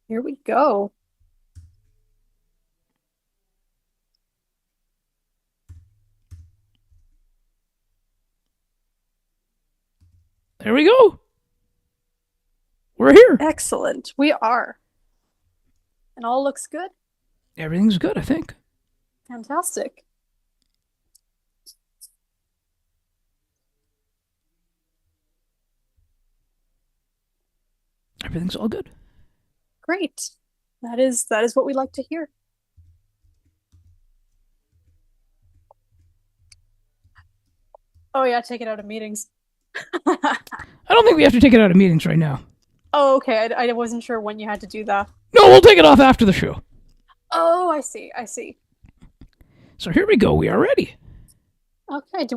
Here we go. There we go. We're here. Excellent. We are. And all looks good. Everything's good, I think. Fantastic. Everything's all good. Great. That is what we like to hear. Oh yeah, take it out of meetings. I don't think we have to take it out of meetings right now. Oh, okay. I wasn't sure when you had to do that. No, we'll take it off after the show. Oh, I see. I see. So here we go. We are ready. Okay.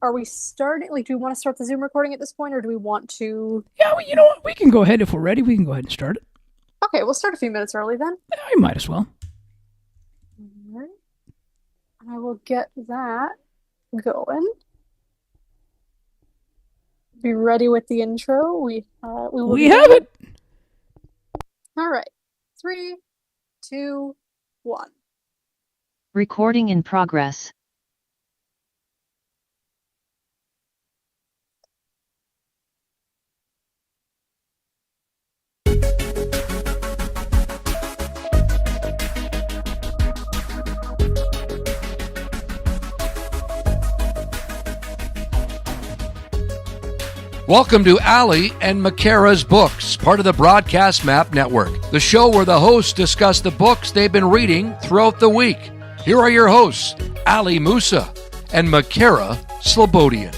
Are we starting? Like, do we want to start the Zoom recording at this point, or do we want to? Yeah, well, you know what? We can go ahead if we're ready. We can go ahead and start it. Okay, we'll start a few minutes early then. I might as well. All right. I will get that going. Be ready with the intro. We will We be have ready. it. All right. Three, two, one. Recording in progress. Welcome to Ali and Makara's Books, part of the Broadcast Map Network, the show where the hosts discuss the books they've been reading throughout the week. Here are your hosts, Ali Musa and Makara Slobodian.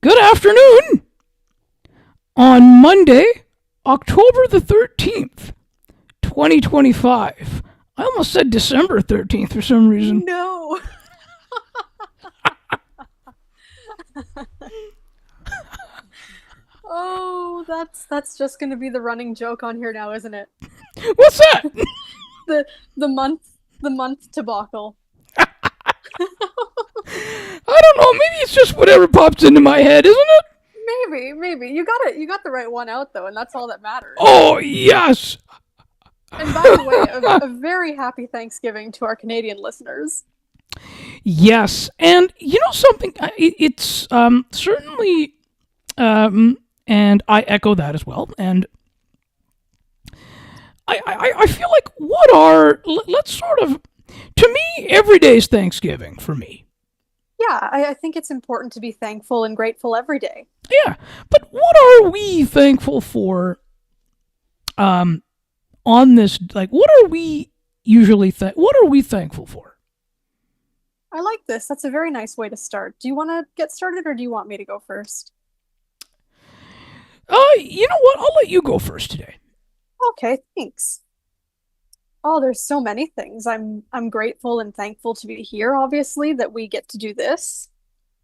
Good afternoon. On Monday, October the 13th, 2025. I almost said December 13th for some reason. No. Oh, that's just going to be the running joke on here now, isn't it? What's that? The the month the month debacle. I don't know. Maybe it's just whatever pops into my head, isn't it? Maybe. You got it. You got the right one out though, and that's all that matters. Oh, yes. And by the way, a very happy Thanksgiving to our Canadian listeners. Yes, and you know something? It's certainly, and I echo that as well. And I feel like let's sort of, to me, every day is Thanksgiving for me. Yeah, I think it's important to be thankful and grateful every day. Yeah, but what are we thankful for? On this, like, what are we what are we thankful for? I like this. That's a very nice way to start. Do you want to get started or do you want me to go first? You know what? I'll let you go first today. Okay, thanks. Oh, there's so many things. I'm grateful and thankful to be here, obviously, that we get to do this,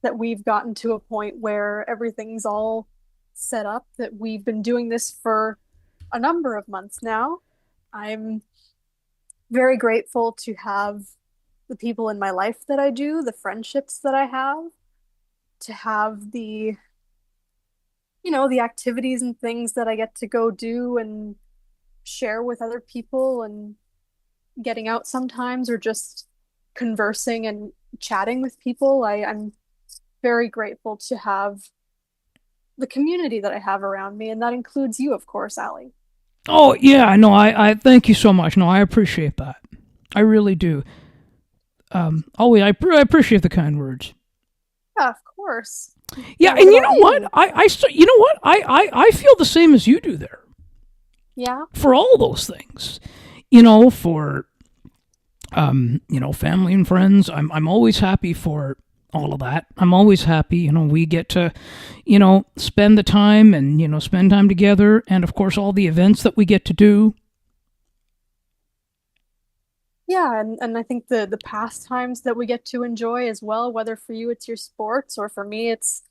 that we've gotten to a point where everything's all set up, that we've been doing this for a number of months now. I'm very grateful to have the people in my life that I do, the friendships that I have, to have the activities and things that I get to go do and share with other people and getting out sometimes or just conversing and chatting with people. I'm very grateful to have the community that I have around me, and that includes you, of course, Ali. Oh yeah, no, I thank you so much. No, I appreciate that. I really do. I appreciate the kind words. Yeah, of course. Yeah, What and you know about what? you? You know what? I feel the same as you do there Yeah, for all those things. You know, for family and friends. I'm always happy for all of that. I'm always happy. We get to, spend the time and spend time together, and of course all the events that we get to do. yeah, and I think the pastimes that we get to enjoy as well, whether for you it's your sports or for me it's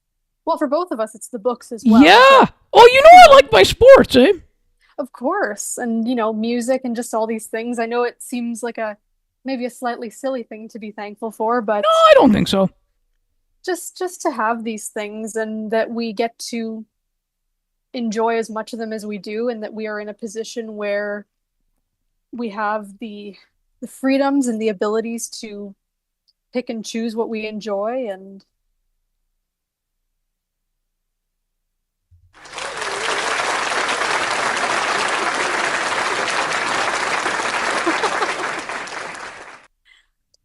well, for both of us it's the books as well. Yeah. But Oh, you know I like my sports, eh? Of course. And, music and just all these things. I know it seems like maybe a slightly silly thing to be thankful for, No, but I don't think so. just to have these things and that we get to enjoy as much of them as we do, and that we are in a position where we have the freedoms and the abilities to pick and choose what we enjoy. And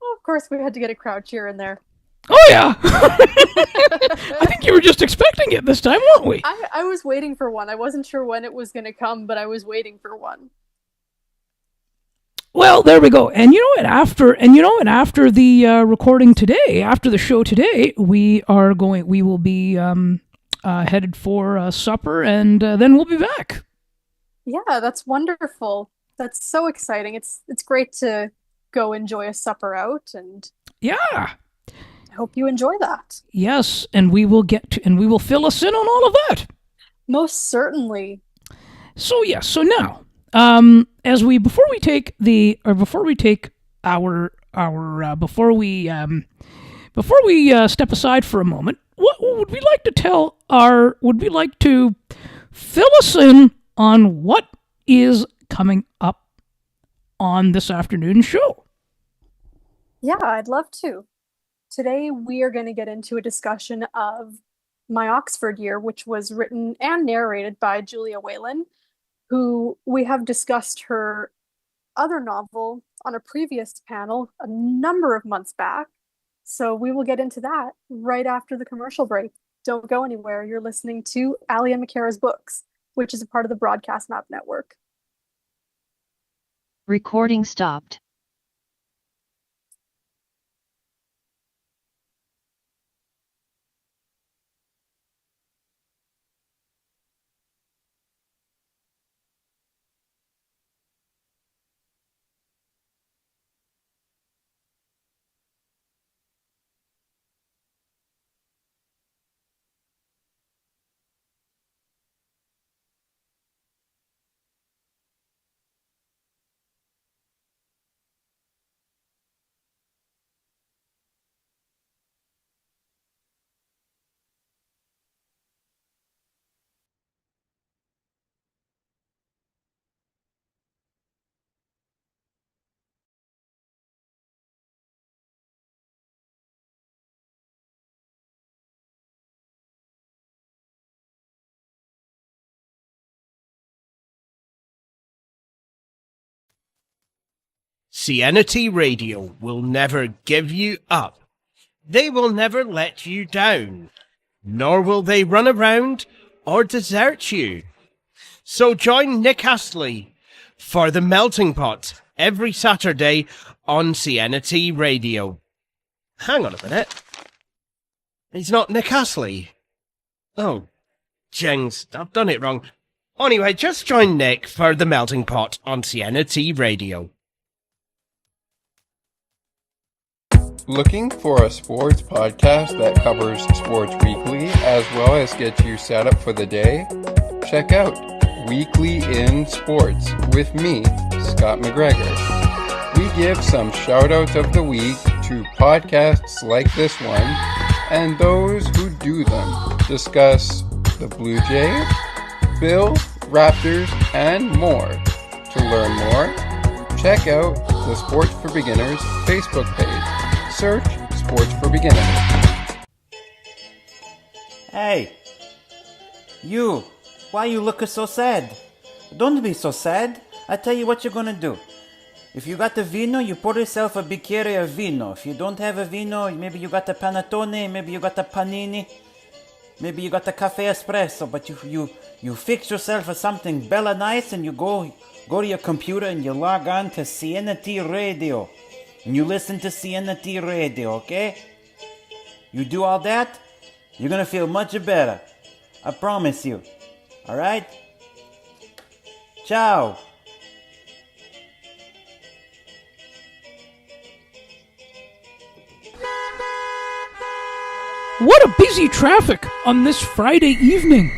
well, of course we had to get a crowd cheer in there. Oh, yeah. I think you were just expecting it this time, weren't we? I was waiting for one. I wasn't sure when it was going to come, but I was waiting for one. Well, there we go. And you know what? After the recording today, after the show today, we will be headed for supper, and then we'll be back. Yeah, that's wonderful. That's so exciting. It's great to go enjoy a supper out, and Yeah. I hope you enjoy that. Yes, and we will fill us in on all of that. Most certainly. So yes. So now, before we step aside for a moment, what would we like to fill us in on what is coming up on this afternoon's show? Yeah, I'd love to. Today we are going to get into a discussion of My Oxford Year, which was written and narrated by Julia Whelan, who we have discussed her other novel on a previous panel a number of months back. So we will get into that right after the commercial break. Don't go anywhere. You're listening to Ali and McCara's Books, which is a part of the Broadcast Map Network. Recording stopped. CNT Radio will never give you up. They will never let you down, nor will they run around or desert you. So join Nick Astley for The Melting Pot every Saturday on CNT Radio. Hang on a minute. He's not Nick Astley. Oh, jings, I've done it wrong. Anyway, just join Nick for The Melting Pot on CNT Radio. Looking for a sports podcast that covers sports weekly as well as gets you set up for the day? Check out Weekly in Sports with me, Scott McGregor. We give some shout-outs of the week to podcasts like this one and those who do them. Discuss the Blue Jays, Bill, Raptors, and more. To learn more, check out the Sports for Beginners Facebook page. Search Sports for Beginners. Hey, you, why you looking so sad? Don't be so sad. I tell you what you're gonna do. If you got the vino, you pour yourself a bicchiere of vino. If you don't have a vino, maybe you got the panettone, maybe you got the panini, maybe you got the cafe espresso, but you fix yourself for something bella nice and you go to your computer and you log on to CNT Radio. And you listen to CNT Radio, okay? You do all that, you're gonna feel much better. I promise you. Alright? Ciao. What a busy traffic on this Friday evening.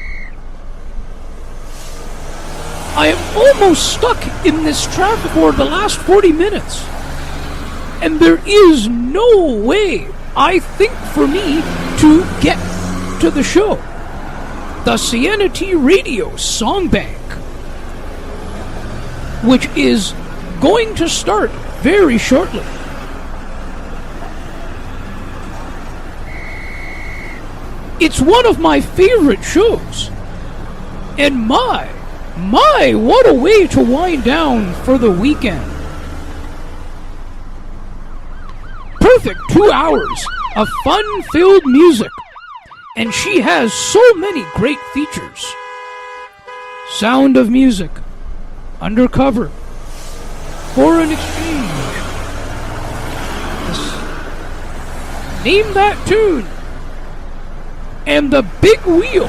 almost stuck in this traffic for the last 40 minutes. And there is no way, I think, for me to get to the show. The CNT Radio Song Bank, which is going to start very shortly. It's one of my favorite shows. And my, what a way to wind down for the weekend. Perfect 2 hours of fun-filled music. And she has so many great features. Sound of Music, Undercover, Foreign Exchange, Name That Tune, and the big wheel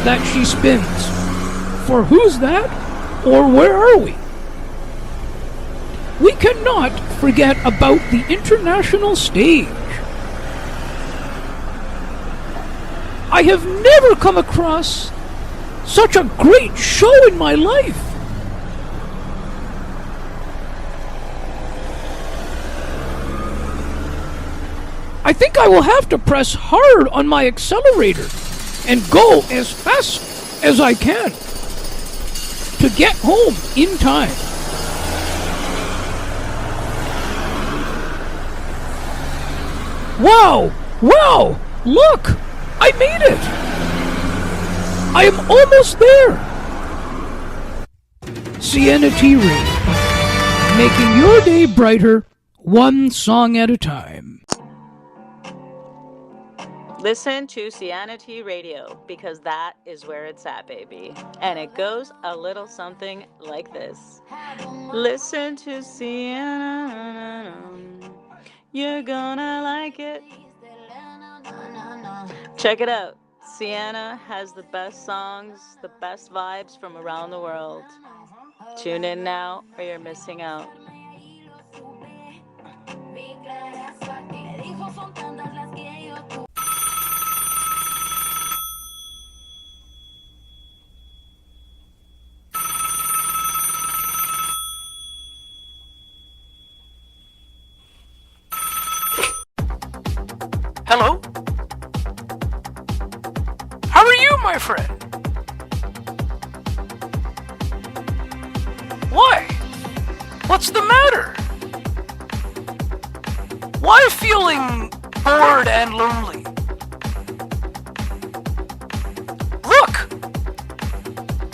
that she spins for Who's That or Where Are We? We cannot forget about the international stage. I have never come across such a great show in my life. I think I will have to press hard on my accelerator and go as fast as I can to get home in time. Wow! Wow! Look! I made it! I am almost there! CNT Radio, making your day brighter, one song at a time. Listen to CNT Radio, because that is where it's at, baby. And it goes a little something like this. Listen to Sienna, you're gonna like it. Check it out. Sienna has the best songs, the best vibes from around the world. Tune in now or you're missing out. Hello? How are you, my friend? Why? What's the matter? Why feeling bored and lonely?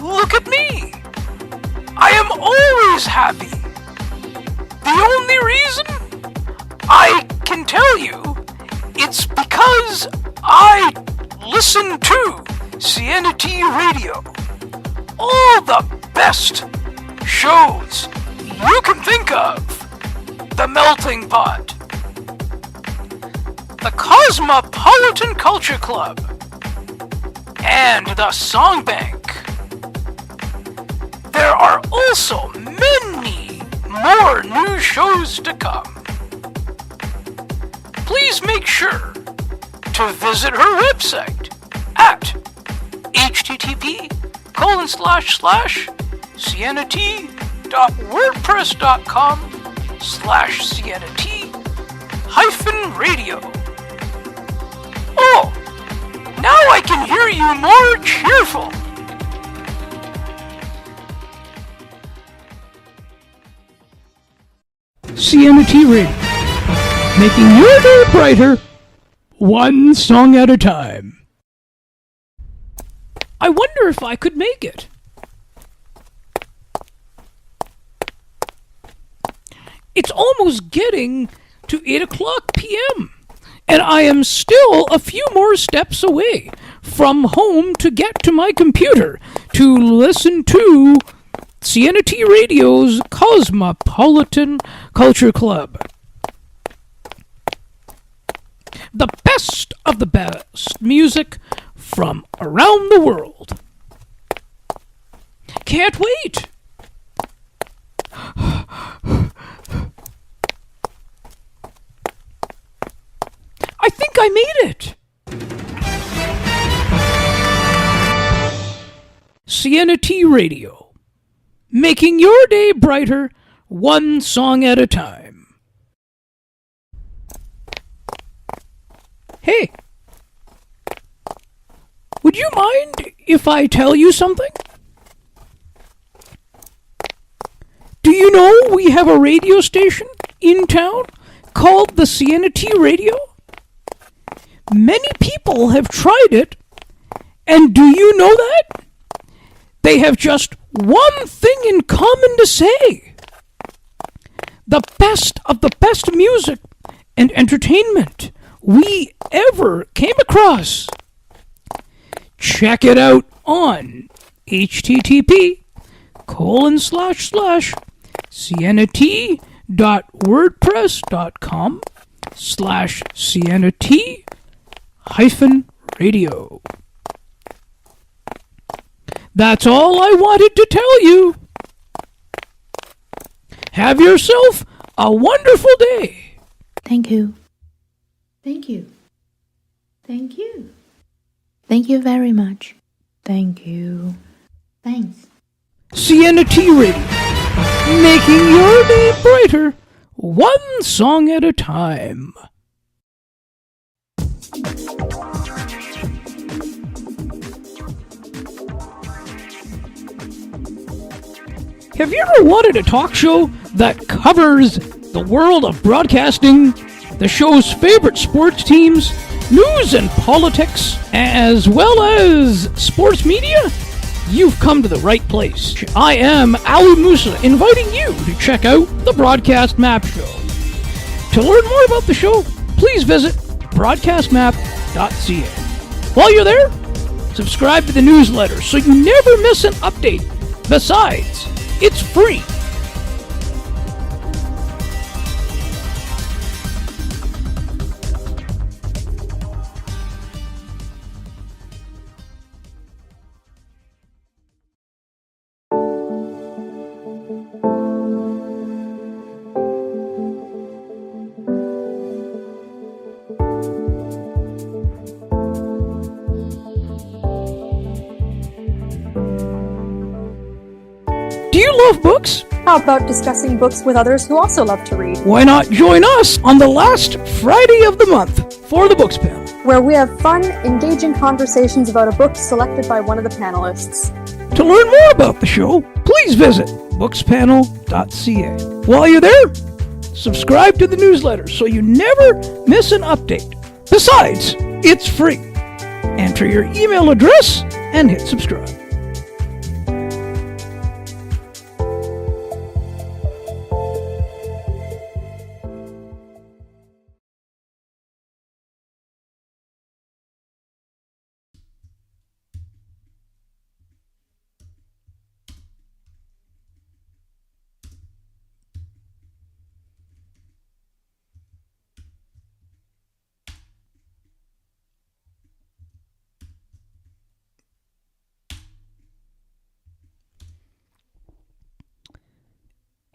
Look at me. I am always happy. The only reason I can tell you, it's because I listen to CNT Radio. All the best shows you can think of. The Melting Pot, the Cosmopolitan Culture Club, and the Song Bank. There are also many more new shows to come. Please make sure to visit her website at http://sienat.wordpress.com/sienat-radio. Oh, now I can hear you more cheerful. CNT Radio, making your day brighter, one song at a time. I wonder if I could make it. It's almost getting to 8 o'clock p.m., and I am still a few more steps away from home to get to my computer to listen to CNT Radio's Cosmopolitan Culture Club. The best of the best music from around the world. Can't wait! I think I made it! CNT Radio, making your day brighter, one song at a time. Hey, would you mind if I tell you something? Do you know we have a radio station in town called the CNT Radio? Many people have tried it, and do you know that? They have just one thing in common to say. The best of the best music and entertainment we ever came across. Check it out on http://sienna-t.wordpress.com/sienna-t-radio. That's all I wanted to tell you. Have yourself a wonderful day. Thank you. Thank you. Thank you. Thank you very much. Thank you. Thanks. Sienna T Radio, making your day brighter, one song at a time. Have you ever wanted a talk show that covers the world of broadcasting, the show's favorite sports teams, news and politics, as well as sports media? You've come to the right place. I am Ali Musa, inviting you to check out the Broadcast Map Show. To learn more about the show, please visit broadcastmap.ca. While you're there, subscribe to the newsletter so you never miss an update. Besides, it's free. Do you love books? How about discussing books with others who also love to read? Why not join us on the last Friday of the month for the Books Panel, Where we have fun, engaging conversations about a book selected by one of the panelists. To learn more about the show, please visit bookspanel.ca. While you're there, subscribe to the newsletter so you never miss an update. Besides, it's free. Enter your email address and hit subscribe.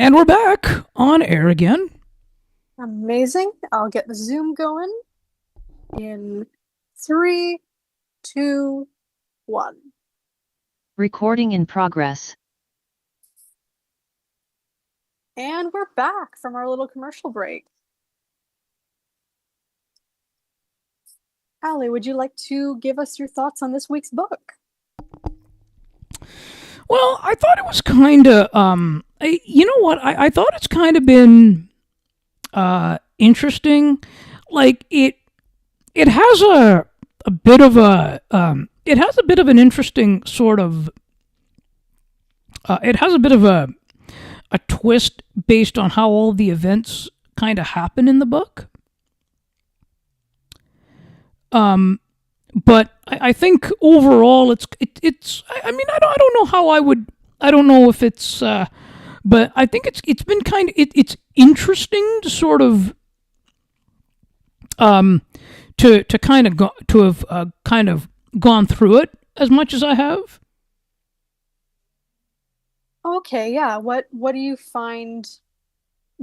And we're back on air again. Amazing. I'll get the Zoom going in 3, 2, 1. Recording in progress. And we're back from our little commercial break. Allie, would you like to give us your thoughts on this week's book? Well, I thought it was kind of, you know what? I thought it's kind of been interesting. Like it has a bit of a, it has a bit of an interesting sort of, it has a bit of a twist based on how all the events kind of happen in the book. But I think overall it's I mean I don't know how I don't know if it's but I think it's been kind of it's interesting to sort of to kind of have kind of gone through it as much as I have. Okay, yeah. What do you find?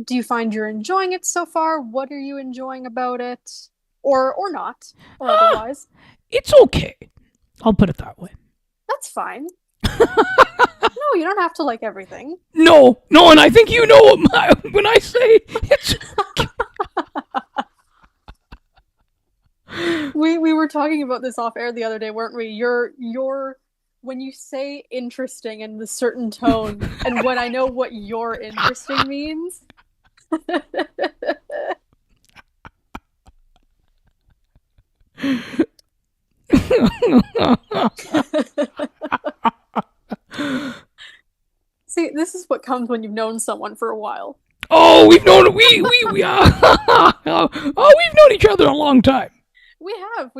Do you find you're enjoying it so far? What are you enjoying about it? Or not, or otherwise? It's okay. I'll put it that way. That's fine. No, you don't have to like everything. No, and I think you know what when I say it's. We were talking about this off air the other day, weren't we? Your when you say interesting in the certain tone, and when I know what your interesting means. See, this is what comes when you've known someone for a while. Oh, we've known we've known each other a long time. We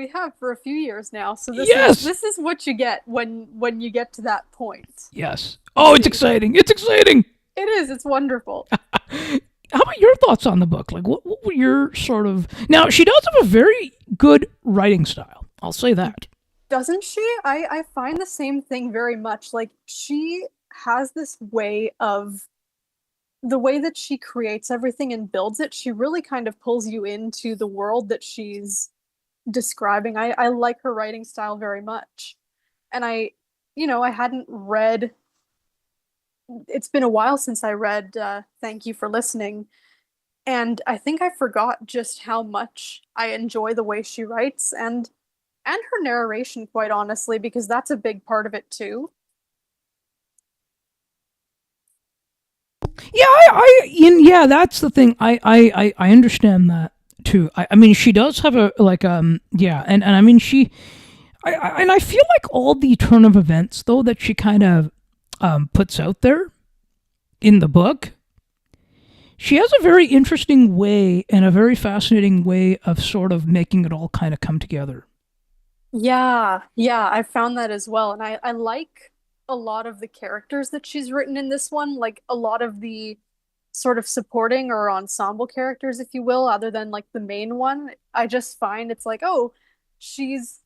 have for a few years now. So this is what you get when you get to that point. Yes. Oh, it's exciting. It's exciting. It is. It's wonderful. How about your thoughts on the book? Like, what were your sort of... Now, she does have a very good writing style. I'll say that. Doesn't she? I find the same thing very much. Like, she has this way of... The way that she creates everything and builds it, she really kind of pulls you into the world that she's describing. I like her writing style very much. And I hadn't read... It's been a while since I read Thank You for Listening, and I think I forgot just how much I enjoy the way she writes and her narration, quite honestly, because that's a big part of it too. Yeah, that's the thing. I understand that too. I mean, she does have a and I mean I feel like all the turn of events though that she kind of puts out there in the book, she has a very interesting way and a very fascinating way of sort of making it all kind of come together. Yeah, I found that as well, and I like a lot of the characters that she's written in this one, like a lot of the sort of supporting or ensemble characters, if you will, other than like the main one. I just find it's like, oh, she's,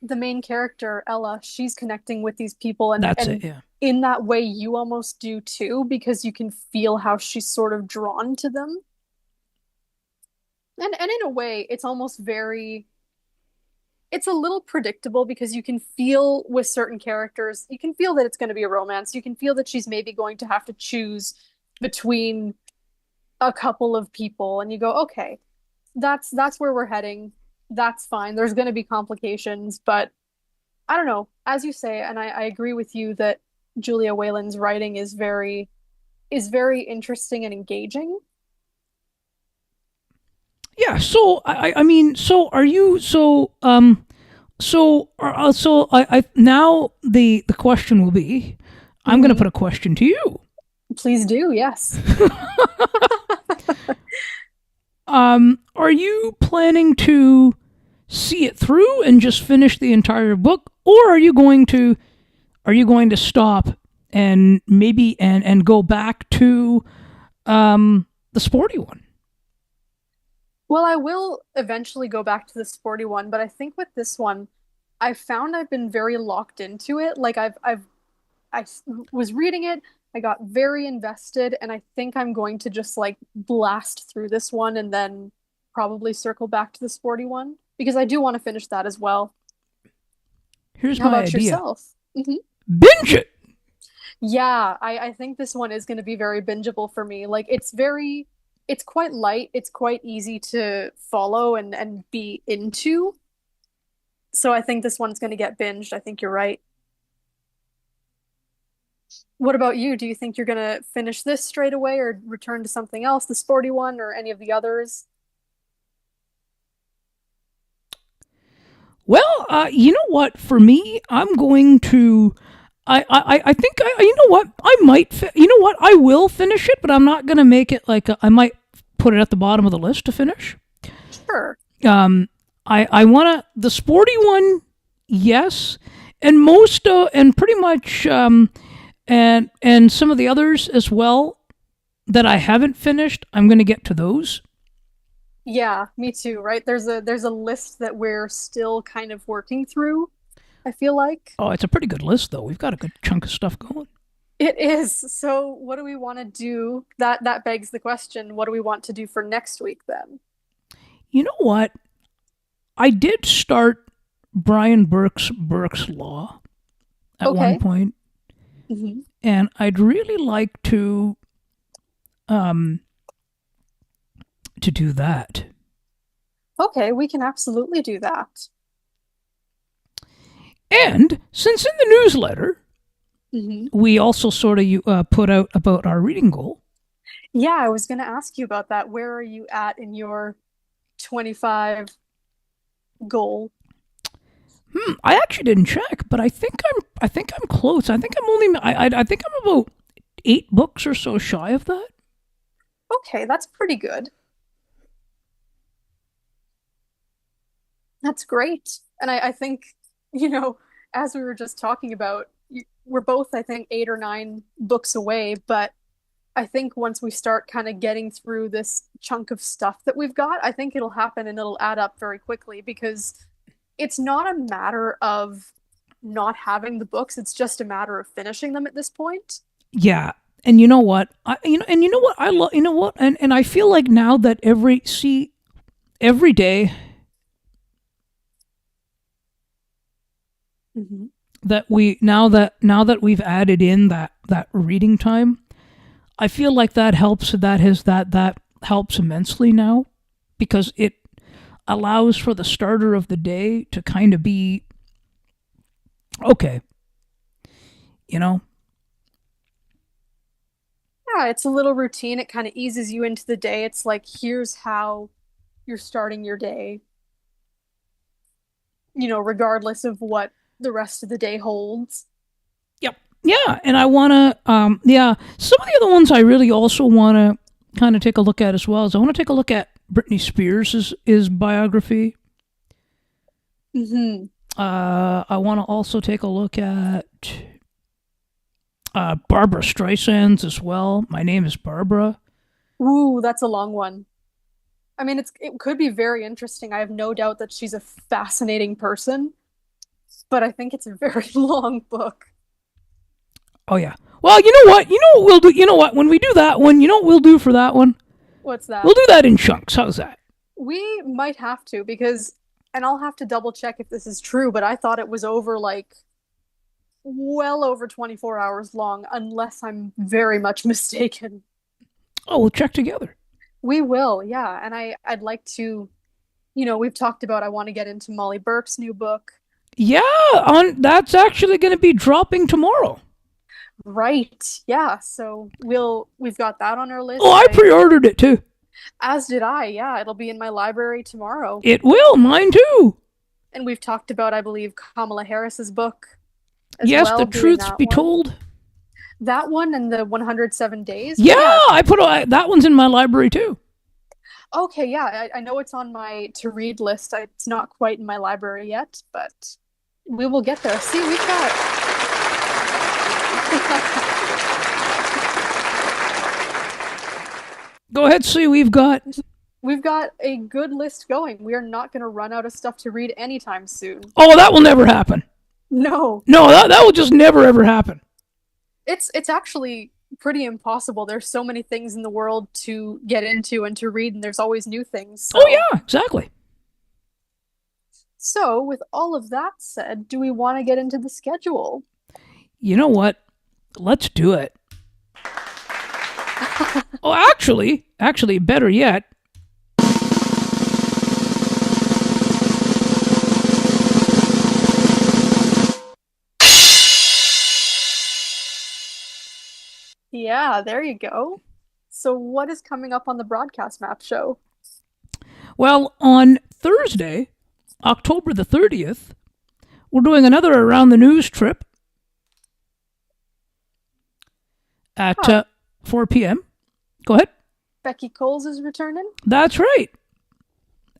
the main character, Ella, she's connecting with these people, and That's it, yeah. In that way you almost do too, because you can feel how she's sort of drawn to them. And in a way, it's almost it's a little predictable, because you can feel with certain characters, you can feel that it's going to be a romance. You can feel that she's maybe going to have to choose between a couple of people, and you go, okay, that's where we're heading. That's fine. There's going to be complications, but I don't know. As you say, and I agree with you that Julia Whelan's writing is very interesting and engaging. Yeah, so I mean, so are you so I now the question will be, I'm going to put a question to you. Please do, yes. Are you planning to see it through and just finish the entire book, or are you going to stop and maybe and go back to the sporty one? Well, I will eventually go back to the sporty one, but I think with this one, I found I've been very locked into it. Like I was reading it, I got very invested, and I think I'm going to just like blast through this one and then probably circle back to the sporty one, because I do want to finish that as well. Here's How my about idea. yourself? Mm-hmm. Binge it. Yeah, I think this one is going to be very bingeable for me. Like it's quite light, it's quite easy to follow and be into. So I think this one's going to get binged. I think you're right. What about you? Do you think you're going to finish this straight away or return to something else, the sporty one or any of the others? Well, you know what? For me, I'm going to. I think you know what? I might. You know what? I will finish it, but I'm not going to make it like I might put it at the bottom of the list to finish. Sure. I want the sporty one, yes, and most and pretty much and some of the others as well that I haven't finished. I'm going to get to those. Yeah, me too, right? There's a list that we're still kind of working through, I feel like. Oh, it's a pretty good list though. We've got a good chunk of stuff going. It is. So what do we want to do? That begs the question, what do we want to do for next week then? You know what? I did start Brian Burke's Law at one point. Mhm. and I'd really like to do that. Okay, we can absolutely do that. And since in the newsletter Hmm. we also sort of put out about our reading goal. Yeah, I was going to ask you about that. Where are you at in your 25 goal? I actually didn't check, but I think I'm close. I think I think I'm about 8 books or so shy of that. Okay, that's pretty good. That's great. And I think, as we were just talking about, we're both, I think, 8 or 9 books away. But I think once we start kind of getting through this chunk of stuff that we've got, I think it'll happen and it'll add up very quickly because it's not a matter of not having the books, it's just a matter of finishing them at this point. Yeah, and you know what? I love. You know what? And I feel like now that every day Hmm. that now that we've added in that reading time, I feel like that helps immensely now because it allows for the starter of the day to kind of be okay, you know. Yeah, it's a little routine. It kind of eases you into the day. It's like, here's how you're starting your day, regardless of what the rest of the day holds. Yep. Yeah, and I want to some of the other ones I really also want to kind of take a look at as well. Is I want to take a look at Britney Spears' biography. Hmm. I want to also take a look at Barbara Streisand's as well. My Name is Barbara. Ooh, that's a long one. I mean, it could be very interesting. I have no doubt that she's a fascinating person, but I think it's a very long book. Oh yeah. Well, you know what? You know what we'll do? You know what? When we do that one, you know what we'll do for that one? What's that? We'll do that in chunks. How's that? We might have to because, and I'll have to double check if this is true, but I thought it was over like well over 24 hours long, unless I'm very much mistaken. Oh, we'll check together. We will, yeah. And I'd like to, we've talked about I want to get into Molly Burke's new book. Yeah, that's actually going to be dropping tomorrow. Right. Yeah. So we've got that on our list. Oh, I pre-ordered it too. As did I. Yeah, it'll be in my library tomorrow. It will, mine too. And we've talked about, I believe, Kamala Harris's book as Yes, well, the doing truth that be one. told. That one and the 107 days. Yeah, I put that one's in my library too. Okay, yeah, I know it's on my to read list. It's not quite in my library yet, but we will get there. See, we've got Go ahead, see, we've got a good list going. We are not going to run out of stuff to read anytime soon. Oh, that will never happen. No. No, that will just never ever happen. It's actually pretty impossible. There's so many things in the world to get into and to read, and there's always new things. So. Oh yeah, exactly. So, with all of that said, do we want to get into the schedule? You know what? Let's do it. Oh, actually, better yet. Yeah, there you go. So what is coming up on the Broadcast Map show? Well, on Thursday, October the 30th, we're doing another Around the News trip at 4 p.m. Go ahead. Becky Coles is returning? That's right.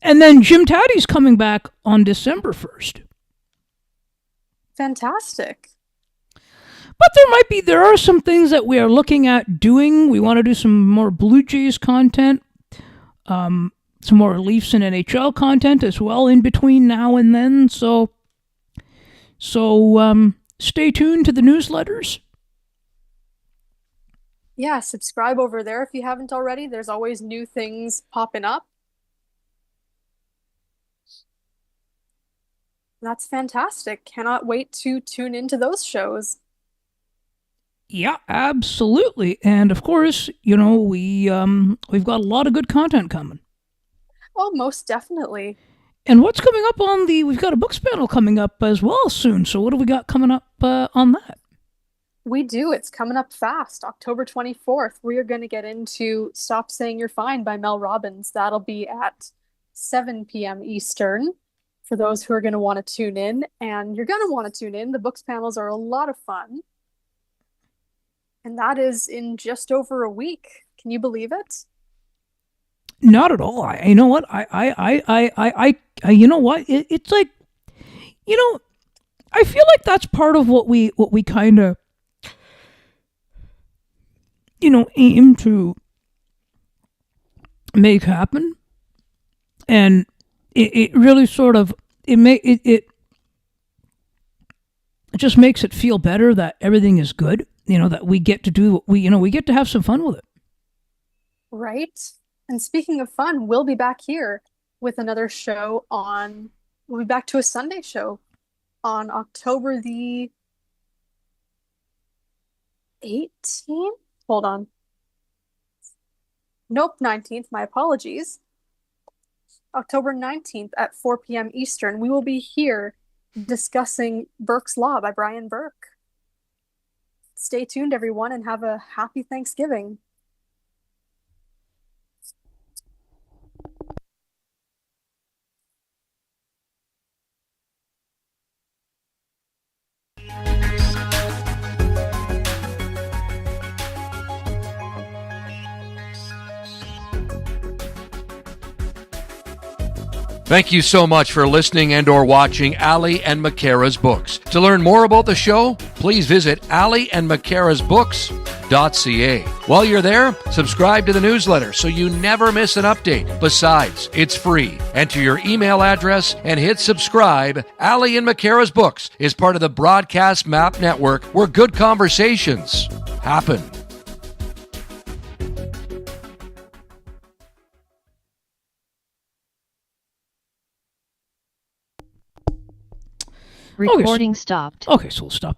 And then Jim Taddy's coming back on December 1st. Fantastic. But there are some things that we are looking at doing. We want to do some more Blue Jays content, some more Leafs and NHL content as well in between now and then. So stay tuned to the newsletters. Yeah, subscribe over there if you haven't already. There's always new things popping up. That's fantastic. Cannot wait to tune into those shows. Yeah, absolutely. And of course, we've got a lot of good content coming. Oh, most definitely. And what's coming up we've got a books panel coming up as well soon. So what do we got coming up on that? We do. It's coming up fast. October 24th. We are going to get into Stop Saying You're Fine by Mel Robbins. That'll be at 7 p.m. Eastern for those who are going to want to tune in. And you're going to want to tune in. The books panels are a lot of fun. And that is in just over a week. Can you believe it? Not at all. You know what? You know what? It's like, I feel like that's part of what we kind of, aim to make happen. And it really sort of, it just makes it feel better that everything is good. That we get to do, we get to have some fun with it. Right? And speaking of fun, we'll be back here with another show we'll be back to a Sunday show on October the 18th. Hold on. Nope, 19th. My apologies. October 19th at 4 p.m. Eastern. We will be here discussing Burke's Law by Brian Burke. Stay tuned, everyone, and have a happy Thanksgiving. Thank you so much for listening and or watching Ali and Makara's books. To learn more about the show, please visit aliandmakarasbooks.ca. While you're there, subscribe to the newsletter so you never miss an update. Besides, it's free. Enter your email address and hit subscribe. Ali and Makara's Books is part of the Broadcast Map Network, where good conversations happen. Recording stopped. Okay, so we'll stop